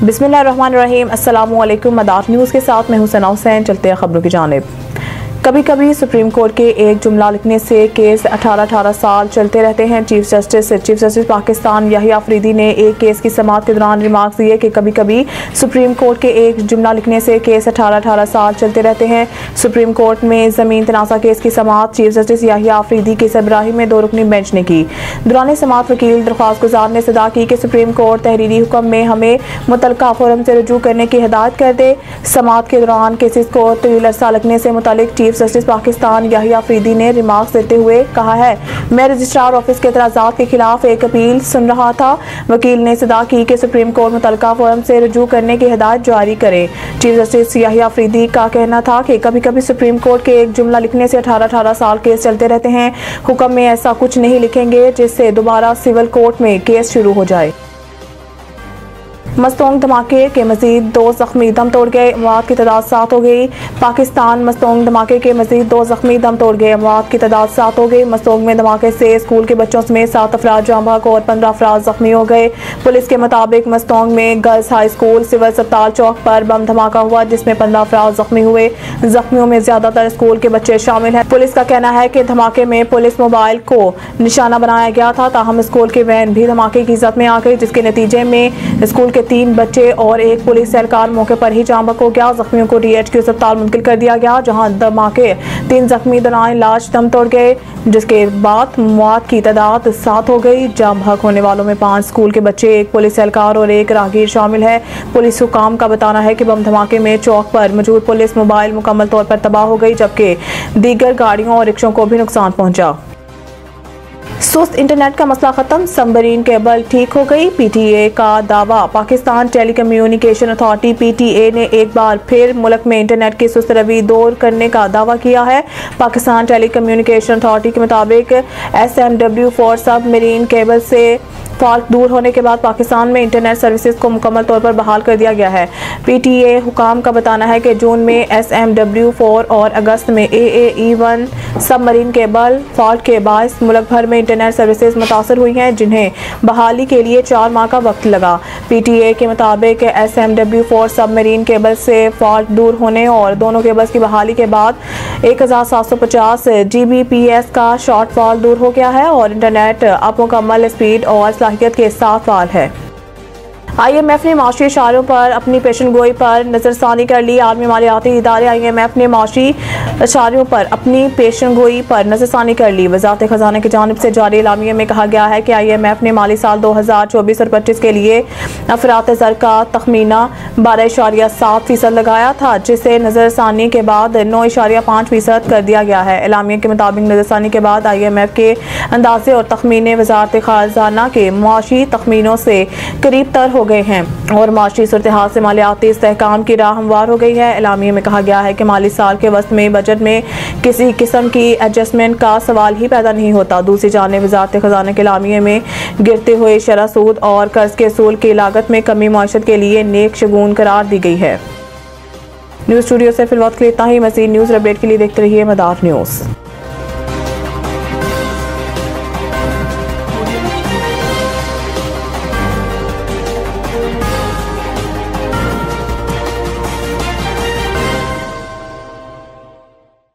बिस्मिल्लाहिर्रहमानिर्रहीम। अस्सलामुअलैकुम। मदार न्यूज़ के साथ मैं हुसैन हुसैन। चलते हैं खबरों की जानिब। कभी कभी सुप्रीम कोर्ट के एक जुमला लिखने से केस 18-18 साल चलते रहते हैं। चीफ जस्टिस पाकिस्तान याहिया अफरीदी ने एक केस की समाअत के दौरान रिमार्क्स दिए कि कभी कभी सुप्रीम कोर्ट के एक जुमला लिखने से केस 18-18 साल चलते रहते हैं। सुप्रीम कोर्ट में ज़मीन तनाज़ा केस की समाअत चीफ जस्टिस याहिया अफरीदी की सरबराही में 2 रुकनी बेंच ने की। दौरान समाअत वकील दरख्वास्त गुजार ने सदा की कि सुप्रीम कोर्ट तहरीरी हुक्म में हमें मुतल्लिका फोरम से रुजू करने की हिदायत कर दे। समाअत के दौरान केसेस को तवील अरसा लगने से मुतालिक चीफ जस्टिस पाकिस्तान याहिया अफरीदी ने रिमार्क्स देते हुए कहा है, मैं रजिस्ट्रार ऑफिस के एतराज़ात के खिलाफ एक अपील सुन रहा था। वकील ने सदा की कि सुप्रीम कोर्ट मुतल्लिका फोरम से रुजू करने की हिदायत जारी करे। चीफ जस्टिस याहिया अफरीदी का कहना था कि कभी कभी सुप्रीम कोर्ट के एक जुमला लिखने से 18-18 साल केस चलते रहते हैं। हुक्म में ऐसा कुछ नहीं लिखेंगे जिससे दोबारा सिविल कोर्ट में केस शुरू हो जाए। मस्तोंग धमाके के मजीद 2 जख्मी दम तोड़ गए, अमवात की तादाद 7 हो गई। पाकिस्तान मस्तोंग धमाके के मजीद 2 जख्मी दम तोड़ गए, अमवात की तादाद 7 हो गई। मस्तोंग में धमाके से स्कूल के बच्चों समेत 7 अफराद जाँ बहक और 15 अफराद जख्मी हो गए। पुलिस के मुताबिक मस्तोंग में गर्ल्स हाई स्कूल सिविल अस्पताल चौक पर बम धमाका हुआ जिसमें 15 अफराद जख्मी हुए। जख्मियों में ज्यादातर स्कूल के बच्चे शामिल हैं। पुलिस का कहना है कि धमाके में पुलिस मोबाइल को निशाना बनाया गया था, ताहम स्कूल की वैन भी धमाके की जद में आ गई जिसके नतीजे में स्कूल के 3 बच्चे और एक पुलिस एहलकार मौके पर ही जाँ बहक हो गया। जख्मियों को DHQ अस्पताल मुंतकिल कर दिया गया जहां धमाके 3 जख्मी दौरान इलाज दम तोड़ गए, जिसके बाद मौत की तादाद 7 हो गई। जाँ बहक होने वालों में 5 स्कूल के बच्चे, एक पुलिस एहलकार और एक राहगीर शामिल है। पुलिस हुकाम का बताना है कि बम धमाके में चौक पर मौजूद पुलिस मोबाइल मुकम्मल तौर पर तबाह हो गई जबकि दीगर गाड़ियों और रिक्शों को भी नुकसान पहुंचा। सुस्त इंटरनेट का मसला खत्म, सबमरीन केबल ठीक हो गई। PTA का दावा। पाकिस्तान टेलीकम्युनिकेशन अथॉरिटी PTA ने एक बार फिर मुल्क में इंटरनेट की सुस्त रवि दूर करने का दावा किया है। पाकिस्तान टेलीकम्युनिकेशन अथॉरिटी के मुताबिक SMW4 सबमरीन केबल से फॉल्ट दूर होने के बाद पाकिस्तान में इंटरनेट सर्विसेज को मुकम्मल तौर पर बहाल कर दिया गया है। PTA हुकाम का बताना है कि जून में SMW4 और अगस्त में AAE1 सबमरीन केबल फॉल्ट के बायस मुल्क भर में इंटरनेट सर्विसेज मुतासर हुई हैं जिन्हें बहाली के लिए 4 माह का वक्त लगा। PTA के मुताबिक SMW4 सबमरीन केबल से फॉल्ट दूर होने और दोनों केबल्स की बहाली के बाद 1750 Gbps का शॉर्टफॉल दूर हो गया है और इंटरनेट अब मुकम्मल स्पीड और सलाहियत के साथ फाल है। IMF ने माशी इशारों पर अपनी पेशनगोई पर नजरसानी कर ली। आलमी मालियाती इदारे IMF ने माशी इशारों पर अपनी पेशनगोई पर नजरसानी कर ली। वज़ारत खजाना की जानिब से जारी एलामिये में कहा गया है कि IMF ने माली साल 2024 और 25 के लिए अफरात ज़र का तखमीना 12.7% लगाया था जिसे नजरसानी के बाद 9.5% कर दिया गया है। एलामिये के मुताबिक नजरसानी के बाद IMF के अंदाजे और तखमीने वज़ारत खजाना के माशी तखमीनों से करीब तर हो गए हैं और माशी सूरत-ए-हाल से मालियाती इस्तेहकाम की राह हमवार हो गई है। एलामिये में कहा गया है कि माली साल के वस्त में बजट में किसी किस्म की एडजस्टमेंट का सवाल ही पैदा नहीं होता। दूसरी जानिब वज़ारत खजाना के एलामिये में गिरते हुए शरह सूद और कर्ज के असूल की लागत में कमी मईशत के लिए नेक शगुन करार दी गई है। न्यूज़ स्टूडियो से फिलहाल इतना ही। मज़ीद न्यूज़ अपडेट के लिए देखते रहिए मदार न्यूज़।